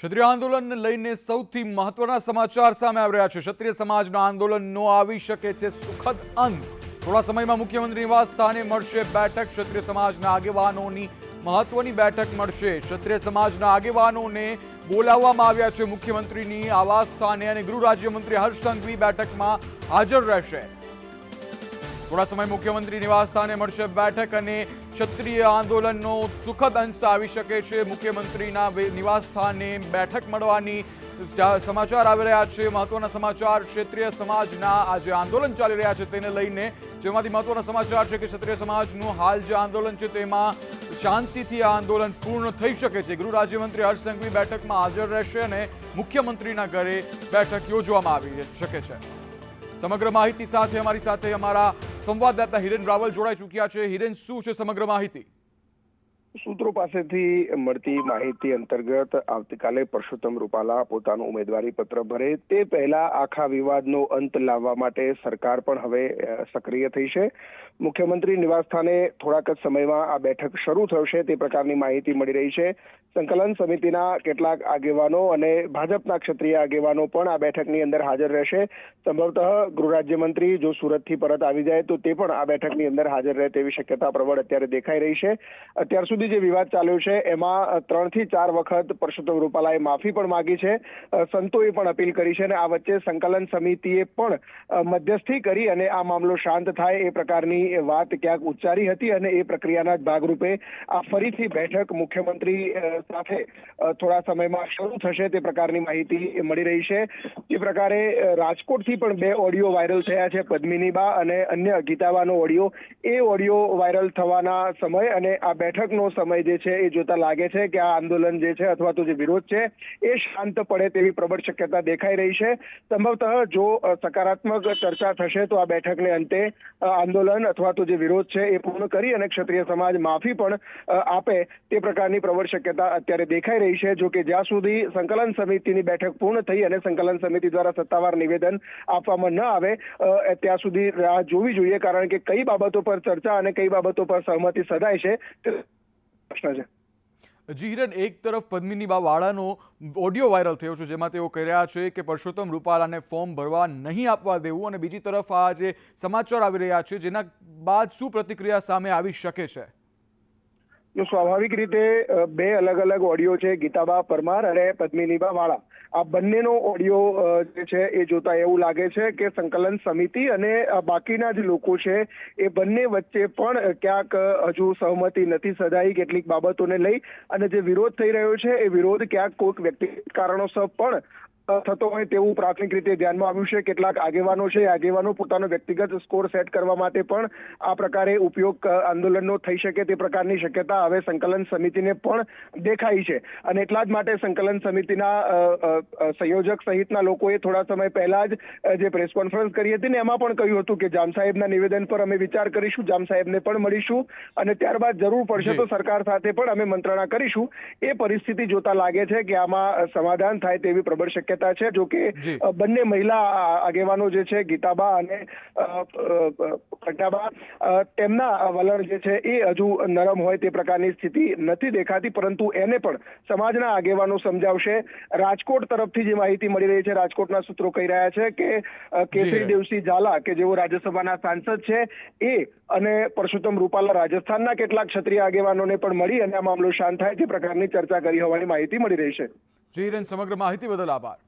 ક્ષત્રિય આંદોલનને લઈને સૌથી મહત્વના સમાચાર સામે આવી રહ્યા છે। ક્ષત્રિય સમાજના આંદોલનનો આવી શકે છે સુખદ અંત। થોડા સમયમાં મુખ્યમંત્રી નિવાસ સ્થાને મળશે બેઠક। ક્ષત્રિય સમાજના આગેવાનોની મહત્વની બેઠક મળશે। ક્ષત્રિય સમાજના આગેવાનોને બોલાવવામાં આવ્યા છે મુખ્યમંત્રીની આવાસ સ્થાને અને ગૃહ રાજ્યમંત્રી હર્ષ સંઘવી બેઠકમાં હાજર રહેશે। થોડા સમય મુખ્યમંત્રી નિવાસ સ્થાને મળશે બેઠક અને ક્ષત્રિય આંદોલનનો સુખદ અંત આવી શકે છે। મુખ્યમંત્રીના નિવાસ સ્થાને બેઠક મળવાની સમાચાર આવી રહ્યા છે। મહત્વના સમાચાર ક્ષત્રિય સમાજના આ જે આંદોલન ચાલી રહ્યા છે તેને લઈને, જેમાંથી મહત્વના સમાચાર છે કે ક્ષત્રિય સમાજનું હાલ જે આંદોલન છે તેમાં શાંતિથી આ આંદોલન પૂર્ણ થઈ શકે છે। ગૃહ રાજ્યમંત્રી હર્ષ સંઘવી બેઠકમાં હાજર રહેશે અને મુખ્યમંત્રીના ઘરે બેઠક યોજવામાં આવી શકે છે। સમગ્ર માહિતી સાથે અમારી સાથે અમારા સંવાદદાતા હિરેન રાવલ જોડાઈ ચૂક્યા છે। હિરેન, શું છે સમગ્ર માહિતી? સૂત્રો પાસેથી મળતી માહિતી અંતર્ગત આવતીકાલે પરસોત્તમ રૂપાલા પોતાનું ઉમેદવારી પત્ર ભરે તે પહેલા આખા વિવાદનો અંત લાવવા માટે સરકાર પણ હવે સક્રિય થઈ છે। મુખ્યમંત્રી નિવાસ સ્થાને થોડાક જ સમયમાં આ બેઠક શરૂ થશે તે પ્રકારની માહિતી મળી રહી છે। સંકલન સમિતિના કેટલાક આગેવાનો અને ભાજપના ક્ષત્રિય આગેવાનો પણ આ બેઠકની અંદર હાજર રહેશે। સંભવતઃ ગૃહ રાજ્યમંત્રી જો સુરતથી પરત આવી જાય તો તે પણ આ બેઠકની અંદર હાજર રહે તેવી શક્યતા પ્રબળ અત્યારે દેખાઈ રહી છે। અત્યાર સુધી જે વિવાદ ચાલ્યો છે એમાં 3 થી 4 વખત પરસોત્તમ રૂપાલાએ માફી પણ માંગી છે, સંતોએ પણ અપીલ કરી છે અને આ વચ્ચે સંકલન સમિતિએ પણ મધ્યસ્થી કરી અને આ મામલો શાંત થાય એ પ્રકારની વાત ક્યાંક ઉચ્ચારી હતી અને એ પ્રક્રિયાના જ ભાગરૂપે આ ફરીથી બેઠક મુખ્યમંત્રી સાથે થોડા સમયમાં શરૂ થશે તે પ્રકારની માહિતી મળી રહી છે। એ પ્રકારે રાજકોટથી પણ 2 ઓડિયો વાયરલ થયા છે, પદ્મિનીબા અને અન્ય ગીતાબાનો ઓડિયો। એ ઓડિયો વાયરલ થવાના સમય અને આ બેઠકનો સમય જે છે એ જોતા લાગે છે કે આ આંદોલન જે છે અથવા તો જે વિરોધ છે એ શાંત પડે તેવી પ્રબળ શક્યતા દેખાઈ રહી છે। સંભવતઃ જો સકારાત્મક ચર્ચા થશે તો આ બેઠકને અંતે આંદોલન અથવા તો જે વિરોધ છે એ પૂર્ણ કરી અને ક્ષત્રિય સમાજ માફી પણ આપે તે પ્રકારની પ્રબળ શક્યતા અત્યારે દેખાઈ રહી છે। જો કે જ્યાં સુધી સંકલન સમિતિની બેઠક પૂર્ણ થઈ અને સંકલન સમિતિ દ્વારા સત્તાવાર નિવેદન આપવામાં ન આવે ત્યાં સુધી રાહ જોવી જોઈએ, કારણ કે કઈ બાબતો પર ચર્ચા અને કઈ બાબતો પર સહમતિ સધાય છે તે પ્રશ્ન છે। જી હિરેન, એક તરફ પદ્મિનીબા વાળાનો ઓડિયો વાયરલ થયો છે જેમાં તેઓ કહી રહ્યા છે કે પરસોત્તમ રૂપાલાને ફોર્મ ભરવા નહીં આપવા દેવું, અને બીજી તરફ આ જે સમાચાર આવી રહ્યા છે જેના બાદ શું પ્રતિક્રિયા સામે આવી શકે છે? જો સ્વાભાવિક રીતે 2 અલગ અલગ ઓડિયો છે, ગીતાબા પરમાર અને પદ્મિનીબા વાળા। આ બંનેનો ઓડિયો જે છે એ જોતા એવું લાગે છે કે સંકલન સમિતિ અને બાકીના જે લોકો છે એ બંને વચ્ચે પણ ક્યાંક હજુ સહમતિ નથી સધાઈ કેટલીક બાબતોને લઈ, અને જે વિરોધ થઈ રહ્યો છે એ વિરોધ ક્યાંક કોઈક વ્યક્તિગત કારણોસર પણ થતો હોય તેવું પ્રાથમિક રીતે ધ્યાનમાં આવ્યું છે। કેટલાક આગેવાનો છે, આગેવાનો પોતાનો વ્યક્તિગત સ્કોર સેટ કરવા માટે પણ આ પ્રકારે ઉપયોગ આંદોલનનો થઈ શકે તે પ્રકારની શક્યતા હવે સંકલન સમિતિને પણ દેખાઈ છે, અને એટલા જ માટે સંકલન સમિતિના સંયોજક સહિતના લોકોએ થોડા સમય પહેલા જ જે પ્રેસ કોન્ફરન્સ કરી હતી ને એમાં પણ કહ્યું હતું કે જામ સાહેબના નિવેદન પર અમે વિચાર કરીશું, જામ સાહેબને પણ મળીશું અને ત્યારબાદ જરૂર પડશે તો સરકાર સાથે પણ અમે મંત્રણા કરીશું। એ પરિસ્થિતિ જોતા લાગે છે કે આમાં સમાધાન થાય તેવી પ્રબળ શક્યતા છે। જો કે બંને મહિલા આગેવાનો જે છે ગીતાબા અને પ્રજ્ઞાબા, તેમના વલણ જે છે એ હજુ નરમ હોય તે પ્રકારની સ્થિતિ નથી દેખાતી, પરંતુ એને પણ સમાજના આગેવાનો સમજાવશે। રાજકોટ તરફથી જે માહિતી મળી રહી છે, રાજકોટના સૂત્રો કહી રહ્યા છે કે કેસરી દેવસિંહ ઝાલા કે જેઓ રાજ્યસભાના સાંસદ છે એ અને પરસોત્તમ રૂપાલા રાજસ્થાનના કેટલાક ક્ષત્રિય આગેવાનોને પણ મળી અને આ મામલો શાંત થાય તે પ્રકારની ચર્ચા કરી હોવાની માહિતી મળી રહી છે। જી હિરેન, સમગ્ર માહિતી બદલ આભાર।